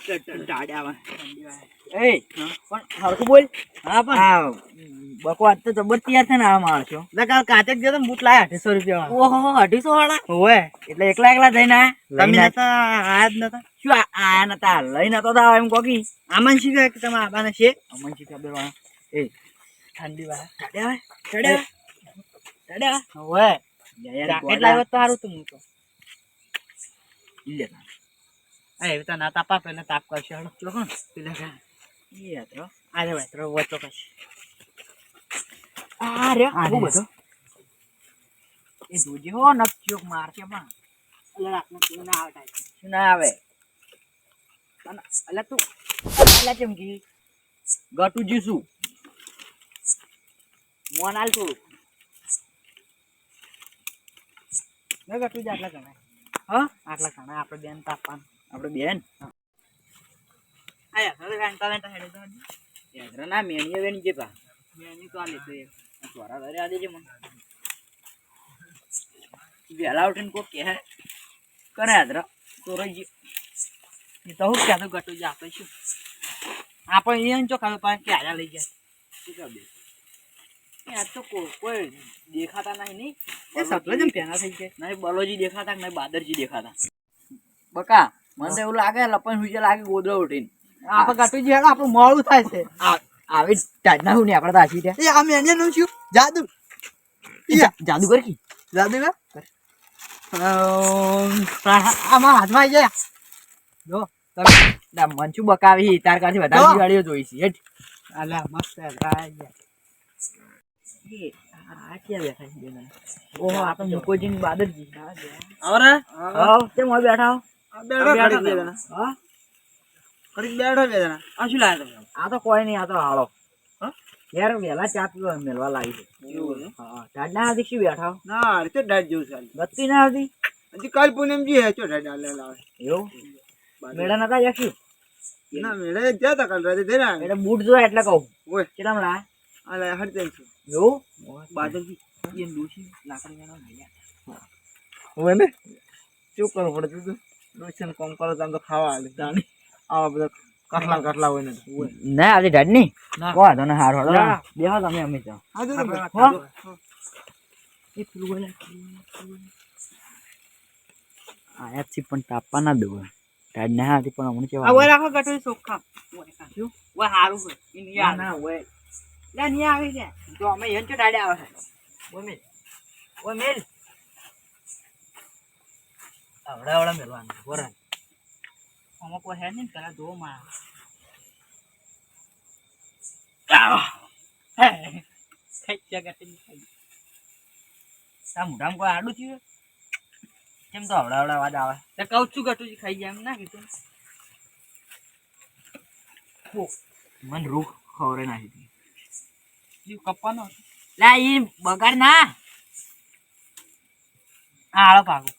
ટાડ્યા એ પણ હરખું બોલ. હા પણ બકવાસ તો જબર તૈયાર છે ને આ માણસો. કાલ કાચે જ ગયો બૂટ લાયા 800 રૂપિયા. ઓહો 250 વાળા ઓય એટલે એકલા જઈને આયા. તમે નતા આયા જ નતા. શું આયા નતા લઈને તો એમ કોકી આમન શી કે તમે આબાને છે અમન શી ખબર વાળા. એ ઠંડી વાળા ચડ્યા ઓય જાકેટ લાવ્યો તો સારું તું તો લે આ એવી તો ના તાપા પેલા તાપ કરશે હળો જો કોણ પેલા કા એ તો આજે ભાઈ તો વચો કશ આ રે બહુ બધો એ દૂજી હો નકચોક માર કે પણ એટલે રાખને તું ના આવતા શું ના આવે અને અલા તું અલા ચમકી ગટુ જીસુ મોનાલ તું મેં ગટુ જ આટલા ઘણા હા આટલા ઘણા આપણે બેન તાપવાનું આપણે બેન આયા હવે વેંટા વેંટા હેડે તો યાદરા ના મેણીએ વેણી જે પા મેની તો આ લેતો એક ચોરા ઘરે આ દેજે મને વેલા ઉઠીને કોઈ કહે કરે યાદરા તો રહી ગયો એ તો હું ક્યાં તો ગટુ જ આપણે શું આપણે એને ચો ખાવે પણ કે આયા લઈ ગયા શું કહે બે યાર તો કોઈ દેખાતા નહીં એ સપલે જેમ પેના થઈ ગયા નહીં બલોજી દેખાતા નહીં બાદરજી દેખાતા બકા મને તો એવું લાગે લપન હુજે લાગે ગોદડો ઉઠીને આપણે ગટુ જ હેડો આપણું મોડું થાય છે આવી ટાઈટના હું ને આપણે તો આછી એ આ મેને નું શું જાદુ જાદુ કર કી જાદુ કર આમાં હાથમાં આવી જાય જો તમે મનચું બકાવી તાર કાથી વધારે ગાડીઓ જોઈ છે હેઠ અલ્યા મસ્ત આવી ગયા આ ક્યાં બેઠા છે બેના ઓહો આ તો મુકોજી ની બાદરજી અરે હા કેમ હવે બેઠા બેઠો ખડી બે જણા હા ખડી બેઠો બે જણા આ શું લાગે આ તો કોઈ નહીં આ તો હાળો યાર વેલા ચા પીવા મેલવા લાવી છે હા ટાડ ના હતી શું બેઠા ના અરે તો ડાટ જેવું ચાલે બત્તી ના હતી હજી કાલ પૂનમ જી હે ચો ડાટ આલે લાવે એવું મેળા નતા યક્ષુ ના મેળે જ્યાં તા કાલ રાતે દેના એટલે બૂટ જોયા એટલે કહું ઓય કેટલામ લા આલે હરતેન છે એવું બાદરજી એ દોશી લાકડી ના ભૈયા ઓય ને શું કરવું પડે તું દોશન કોમ કરો તો આમ તો ખાવા આલે તાણી આવા બધા કટલા હોય ને ના આજે ઢાડ ની કોણ તને હાર હોડો બેહો તમે અમે જાઓ એ પેલું બોલે આયા છે પણ તાપવા ના દઉં ઢાડ ના હતી પણ હમણાં કેવા ઓય રાખો ગટુ ચોખ્ખા ઓય કાશું ઓય હારું છે ઇન યાર ના ઓય લે ની આવી લે તો અમે એન ચો ઢાડે આવે છે ઓય મેલ આવડા મેલવાનું બોરા આમાં કોઈ હે નહીં કરા દો માં ખાઈ ગટી આ મોઢામાં કોઈ આડું થયું કેમ તો આવડા વાદ આવે તે કહું છું ગટુજી ખાઈ જાય એમ ના કીધું મન રૂખ ખવરે નાખી જીવ કપ્પાનો લા ઈ બગાડ ના આળો પાકો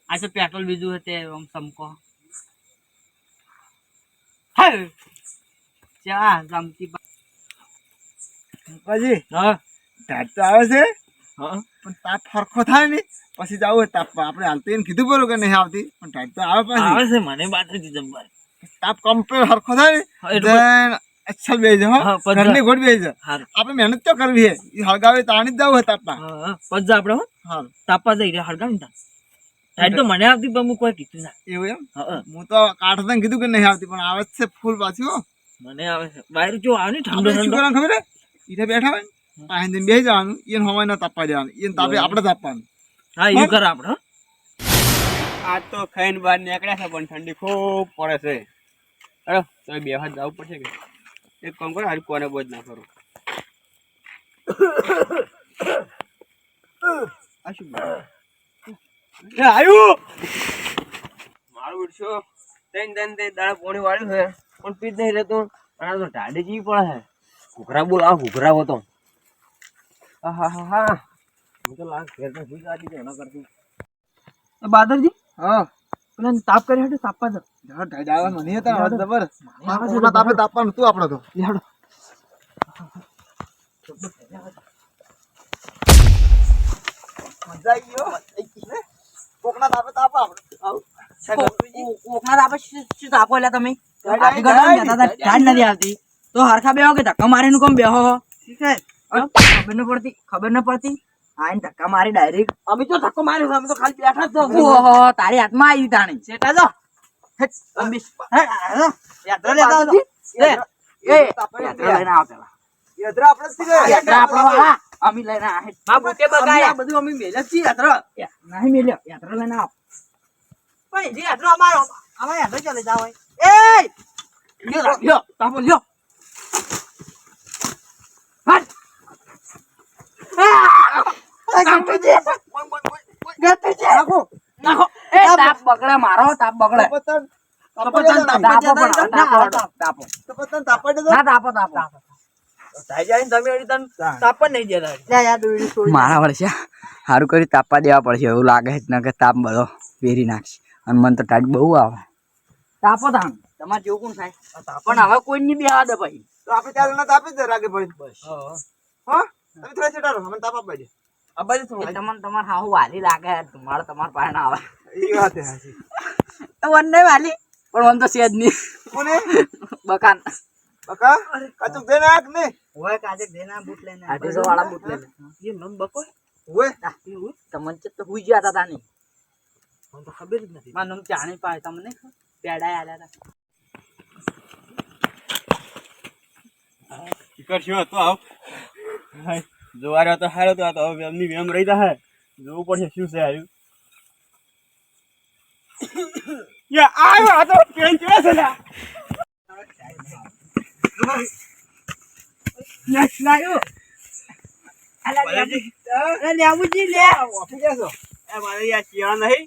આ તો પેટ્રોલ બીજું હતે આમ સમકો હે ચા જમતી પછી હા ટાટ તો આવે છે હા પણ તાપ ફરખો થાય ને પછી જવું હોય તાપ આપણે હાલ તો એને કીધું બરોબર કે નહીં આવતી પણ ટાટ તો આવે પછી આવે છે મને બાતરી જમવા તાપ કમ્પ્લીટ ફરખો થાય ને એટલે then અચ્છા બે છે હા, પછી ઘરની ગોળ બે છે હારું આપણે મહેનત તો કરવી છે એ હળગાવે તાણી જ જવું હોય તાપમાં હા પજા આપણે હો હા તાપા જઈ રહ્યા હળગાવ ને ટાઈટ તો મને આવતી પણ હું કોઈ કીધું ના એવું એમ હા હું તો કાઢ તને કીધું કે નહીં આવતી પણ આવે જ છે ફૂલ પાછી હો મને આવે છે બહાર જો આવે ને ઠંડો આપણે શું ઠંડો કરવાનું ખબર હે ઈથે બેઠા હોય ને પાસે બેસી જવાનું એને હવાય ના તાપવા દેવાનું એને તાપે આપણે તાપવાનું હા એવું કરે આપણે હો. આજ તો ખાઈને બહાર નીકળ્યા છે પણ ઠંડી ખૂબ પડે છે અરે તો બે હાથ જવું પડશે કે એક કામ કરો હારી કોને બોજ ના કરું આ શું આવ્યું મારું ઉડશો ત્રણ દાડા પોણી વાળ્યું છે પણ પીત નહીં રહેતું અને તો ઢાડી જેવી પડે છે ઘૂઘરા બોલ આ ઘૂઘરા હતો હા હા હા હું તો લાગ ઘેર સુઈ જતી ન કરતી બાદરજી હા પેલા તાપ કરી હટે તાપવા દો જરા ઢાઢ આવે મને હતા હવે જબર કોના તાપે તાપવાનું તું આપણે તો લેડો મજા આવી ગયો કોકના તાપે તાપ આપણે શું તાપો એટલે તમે આટલી ઘડી બેઠા હતા, ટાઈમ નથી આવતી તો હરખા બેહો કે ધક્કા મારીને કોમ બેહો હો? ખબર ન પડતી આઈને ધક્કા મારી ડાયરેક્ટ. અમે તો ધક્કો માર્યો છે, અમે તો ખાલી બેઠા જ છો. ઓહો તારી હાથમાં આવી તાણી સેટા જો હેટ, અંબીશ. હેટ, આ જો. યાત્રા લેતા આવજો. એ યાત્રા લઈને આવ પેલા. યાત્રા આપણે જ છે. યાત્રા આપણો વાળા અમે લઈને આ હેટ. માં બુકે બગાયા બધું અમે મેલે છીએ યાત્રા. નહીં મેલ્યો યાત્રા લઈને આવ. પણ જે યાત્રા અમારો અમારે યાત્રા ચાલે જાવ હોય. લ્યો તાપો લ્યો. હટ. નાખો. નાખો. એ તાપ બગડે મારો તાપ બગડે. પતંગ તાપો પણ તાપો. પતંગ તાપાડે તો. ના તાપો તાપો. થાય જાય ને તમે એડી તને તાપ પણ નહીં દેતા. મારા વર્ષે સારું કરી તાપવા દેવા પડશે એવું લાગે છે ને કે તાપ બધો વેરી નાખશે અને મને તો ટાઈટ બહુ આવે. તાપો તાણ તમારે જેવું કોણ થાય પણ હવે કોઈ ની બેવા દે ભાઈ. તો આપણે ચાર જણા તાપી જ રાગે પડી. બસ હા તમે થોડા છેટારો મને તાપ આપવા દે. આ બાજુ થોડું તમને તમારે હાહુ વાલી લાગે તમારે તમારા પાસે ના આવે એ વાત છે હાચી. તો વન નહીં વાલી પણ વન તો છે જ નહીં. કોને બકાન બકા કાચુક દે નાખ ને. ઓય કાજે દેના બૂટ લઈને 800 વાળા બૂટ લઈને એ મન બકો ઓય તમને તો હુઈ ગયા હતા તાની મને તો ખબર જ નથી. મારું નામ ચાણી પાય તમને પેડા આલ્યા હતા. કરશું તો આવ જોવારે તો હારો તો આ તો હવે એમની વેમ રહી જાય જોવું પડશે શું છે આવ્યું. યા આવ્યો આ તો ટ્રેન કેવા છે લા નેક્સ્ટ લાયો અલા લેબુજી લે ઓફી ગયા છો. એ મારે યાર શિયાળા નહીં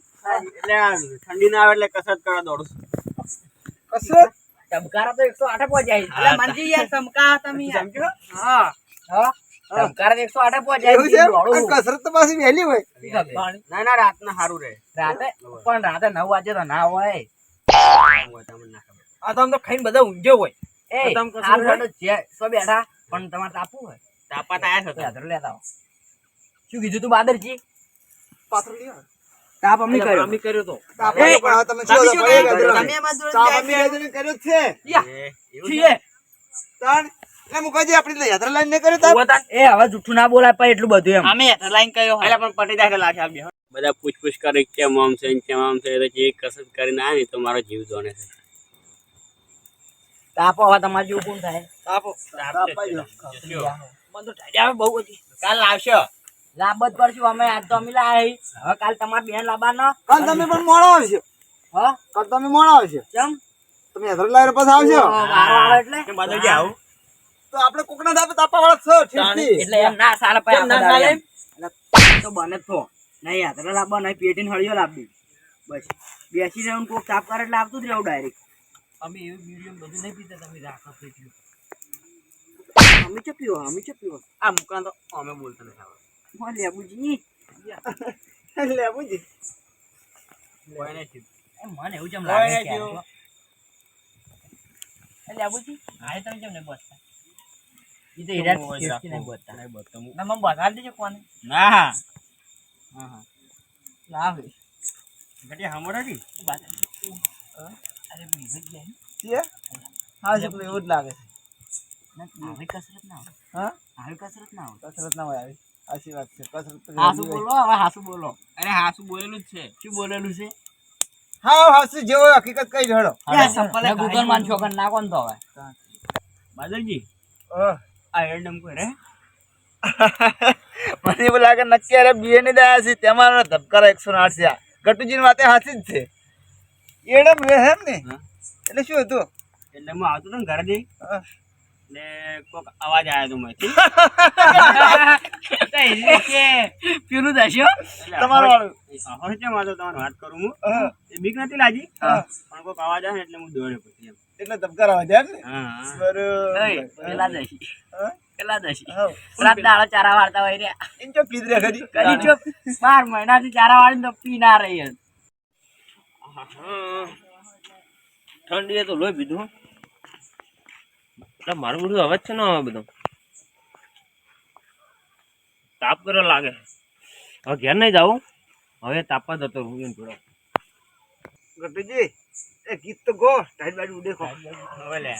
એટલે આ ઠંડી ના આવે એટલે કસરત કરવા દોડું છું. કસરત તબકારા તો 108 પહોંચાય અલા મંજી યાર તમકા તમે યાર હા હા તબકારા 108 પહોંચાય એવું છે અને કસરત તો પાછી વહેલી હોય. ના ના રાતના સારું રહે. રાતે પણ રાતે 9 વાગે તો ના હોય. તમને ના ખબર. આ તો આમ તો ખાઈને બધા ઊંઘ્યો હોય. એ તમે કશું આ હોય? સાડો છે સો બેઠા પણ તમારે તાપવું હોય તાપા તો આયા તો છો યાદ લેતા આવો. શું કીધું તું બાદરજી? પાથરો લ્યો. તાપ અમે કર્યો અમે કર્યો તો. તાપ આવ્યો પણ હવે તમે છો તો પડી ગયા. તમે એમાં જોડે તાપ અમે ગજને કર્યો જ છે. છીએ તાણ એ મુકાજી આપણે તો યાત્રા લાઈન ને કર્યો તાપ. એ હવે જુઠ્ઠું ના બોલાય પણ એટલું બધું એમ અમે હેઠલાઈન કર્યો એટલે પણ પટી જાય લાગે આ બે બધા પૂછપૂછ કરે કેમ આમ છે ને કેમ આમ છે એટલે જે કસરત કરીને આવે ને તો મારો જીવ જોને છે. તાપો હવે તમારે જેવું કોણ થાય આપો. મને તો ટાઈડ આવે બહુ બધી કાલ લાવશો લાભ જ કરશું અમે આજ તો અમે લાવી હવે કાલ તમારે બેન લાવવાનો કાલ તમે પણ મોડા આવશો. હા કાલ તમે મોડા આવશો. ચમ તમે યાત્રા લાઈન પછી આવશો વારો આવે એટલે કેમ બાદરજી આવું તો આપણે કોકના તાપે તાપા વાળા છો ઠીકથી. એટલે એમ ના સાલે પછી કેમ ના ચાલે? તો બને તો નહીં યાત્રા લાવવા નહીં પેટીને હળિયો લાવવી બસ બેસી રહેવું કોક સાફ કરે એટલે આવતું જ રહેવું ડાયરેક્ટ. અમે એવું મીડિયમ બધું નહીં પીતા તમે રાખો પીટ્યું. અમે ચપ્યો આ મુકાન તો અમે બોલતા નથી આવડતું. હો લેબુજી લે બુજી કોઈ નહીં. એ મને એવું જેમ કોઈ લાગે નહીં કે થયું. એ લેબુજી આ તમે કેમ નહીં બોલતા ઈ તો હીરા હું કેસથી નહીં બોલતા નહીં બોલતો હું. તમે બતાવી દેજો કોને ના હા હા લાવે ઘટિયા સાંભળો કી અરે બીજું જ જાય છે હા છે એવું જ લાગે છે. આવી કસરત ના હોય હા આવી કસરત ના હોય કસરત ના હોય આવી સાચી વાત છે. કસરત તો હાસુ જરૂરી હોય. બોલો હવે હાસુ બોલો અરે હા શું બોલેલું જ છે. શું બોલેલું છે હા હાસુ જેવો હકીકત કઈ જડો. ગૂગલ માં છોકર ના કોણ તો હવે બાદલજી ઓહ આ એરડમ કોઈ રે મને એવું લાગે નક્કી અરે બીએ ની દયા છે તેમાં ધબકારા 108 છે. ગટુજી ની વાતે હાચી જ છે. એડમ રે એમ ને હા. એટલે શું હતું એટલે હું આવતો હતો ને ઘરે જઈ હા. એટલે કોક અવાજ આવ્યો તો માંથી પેલું દસ્યો તમારો વાળું. હવે કેમ આવતો તમારે વાત કરું હું હા. એ બીક નથી લાગી હા. પણ કોક અવાજ આવે ને એટલે હું દોડ્યો પછી એમ. એટલે ધબકારા આવે એમ ને હા બરોબર. પેલા દસી હા? પેલા દસી હા. રાત દાડા ચારા વાળતા હોય રે એમ ચો પીધ રે ખરી કદી જો 12 મહિનાથી ચારા વાળી તો પી ના રહી હે. ઠંડી તો લોહી પીધું મારું બધું અવાજ છે ને હવે બધો તાપ કરો લાગે હવે ઘેર નહીં જાવું હવે તાપવા જતો હું થોડો ગટુજી એ ગીત તો ગો ટાઈટ બાઈટ ઉડે ખો હવે લે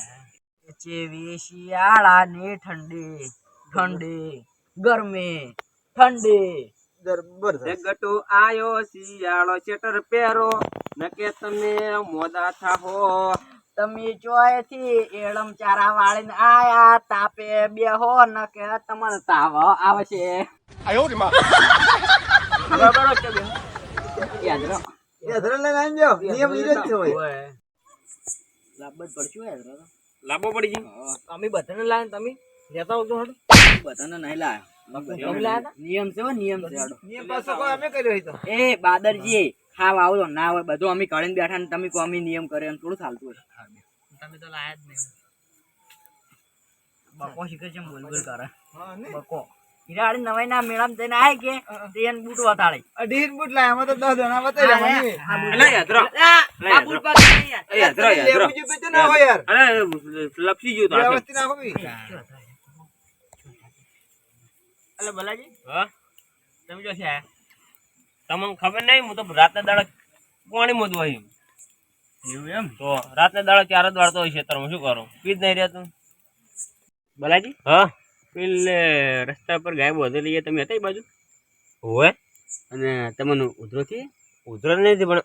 ચેવી શિયાળાની ઠંડી ઠંડી ગરમી ઠંડી જબરદસ્ત ગટુ આયો શિયાળો ચેટર પહેરો નકે તમે મોદા થાહો તમે ચોયથી એળમ ચારા વાળીને આયા તાપે બેહો ન કે તમને તાવ આવશે યાદ રહો એ ધરણ લઈને આવી જાઓ નિયમ ઈ જ છે હોય લાભ જ પડશું યાદ રહો લાંબો પડી ગઈ અમે બધાને લાવીને તમે લેતા આવજો હડો બધાને નહીં લાયા નિયમ છે હો, નિયમ છે હાડો. નિયમ પાછો કોઈ અમે કર્યો હોય તો એ બાદરજી ખાવ આવજો ના હોય બધું અમે કરીને બેઠા ને તમે કહો અમે નિયમ કરે એમ થોડું ચાલતું હોય તમે તો લાયા જ નહીં બકો શીખે છે બોલ બોલ કરે હા ને બકો હીરાડી નવાઈ ના મેળામાં જઈને આય કે તે એને બૂટ વતાડે અઢી બૂટ લાયા અમે તો 10 જણા બતાવ્યા મને અલે યાદરો આ બૂટ પર નહીં યાર. યાદરો લેવું જો બેચો ના હોય યાર અરે લપસી ગયું તો આ વ્યવસ્થિત નાખો બી એટલે બલાજી હા તમે જો છે તમને ખબર નહીં હું તો રાતના દાડા પાણી મોદવા આવ્યું એવું એમ તો રાતના દાડા 4 જ વાળતો હોય ખેતરમાં શું કરું પીજ નહીં રહ્યા તું બલાજી હા પેલે રસ્તા પર ગાય બોધેલી તમે હતા એ બાજુ હોય અને તમને ઉધરો થી ઉધર નથી પણ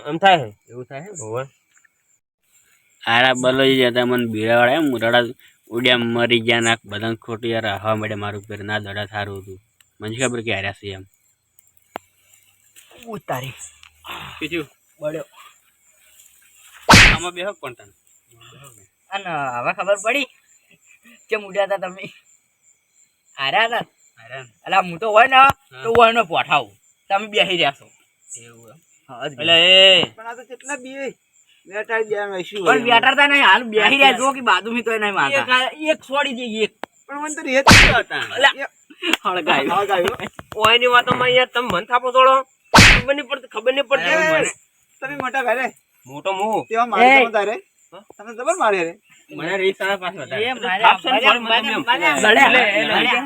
આમ થાય એવું થાય હોય આરા બલોજી જતા મને ભીડાવાળા એમ રડા ઉડ્યા મરી ગયા ના બધા ખોટી યાર હવા મળે મારું પેર ના દડા સારું હતું મને ખબર કે હાર્યા છે એમ ઉતારી બીજું બળ્યો આમાં બેહક કોણ તને અને હવે ખબર પડી કેમ ઉડ્યા હતા તમે હાર્યા હતા અલા હું તો હોય ને તો હોય ને પોઠાવું તમે બેસી રહ્યા છો એવું હા જ એટલે એ પણ આ તો કેટલા બી બેટાઈ દેવાનું હોય શું પણ બેઠા નહીં હાલ બેસી રહ્યા છો કે બાજુમાં તો નહીં મારતા એક છોડી દઈએ એક પણ મને તો રેત હતા હળગાયું હા ગાયો ઓયની વાતોમાં યાર તમે મન થાપો થોડો ખબર નહીં પડતી મને તમે મોટા ભાઈ રે મોટો મોહ તેવા મારે તમે તારે તમે જબર મારે રે મને રીસાળા પાસે એ વધારે મારે આપશે ને થોડી મને એમ.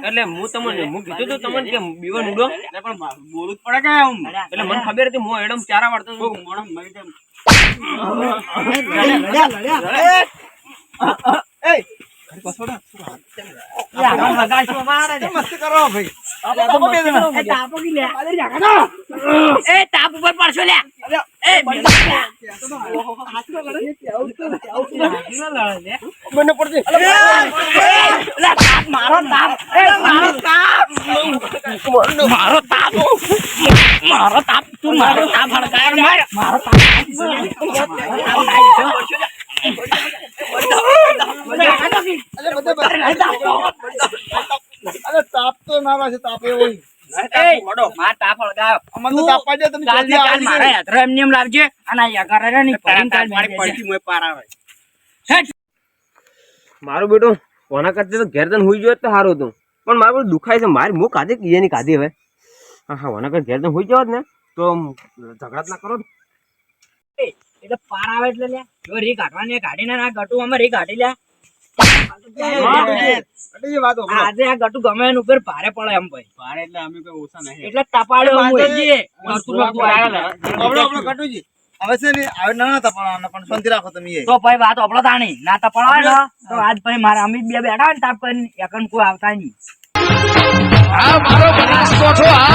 એટલે હું તમને હું કીધું તું તમને કે બીવન ઉડો પણ બોલું જ પડે કે આમ એટલે મને ખબર હતી હું એડમ ચારા વાળતો હતો. મોણમ મરી જાય એ પછોડા મસ્ત કરો ભાઈ એ તાપ ઉપર પડશો લે એ મને પડતી મારો તાપ તું મારો તાપ હળગાય મારો અરે તાપ તો ના છે તાપ એવો માર તાપ હળગાયો અમને તો તાપ પાડ્યો તમે કાલ ને ચોથી કાલ આવી મારા છે. યાત્રા એમ લાવજે અને આ યાકારા ની પડીને કાલ પાણી મેળવી પડતી મોય પાર આવે મારું બેટું કોના કરતા તો ઘેર તને હુઈ ગયો તો સારું હતું પણ મારું બધું દુખાય છે મારી મું કાઢી કે એની કાઢી હવે હા હા ઓના કર ઘેર તને હુઈ જાવ ને તો ઝઘડા જ ના કરો ને. એટલે પાર આવે એટલે લે જો રી કાઢવાની કાઢીને આ ગટુ અમે રી કાઢી લે એટલે એ વાત હોભળો. આજે આ ગટુ ગમે એનું ઉપર ભારે પડે એમ ભાઈ પાર એટલે અમે કોઈ ઓછા નહીં એટલે તપાડ્યો હું બાંધે. એટલે હોભળો, કટુજી હવે છે ને હવે ના તપાડવાના પણ શાંતિ રાખો તમે એ તો ભાઈ વાત ઓપડો તાણી ના તપાડવા ને તો આજ ભાઈ મારા અમિત બે બેઠા હોય ને તાપ કરીને એકન કોઈ આવતા નહીં આ મારો બનાસકોઠો આ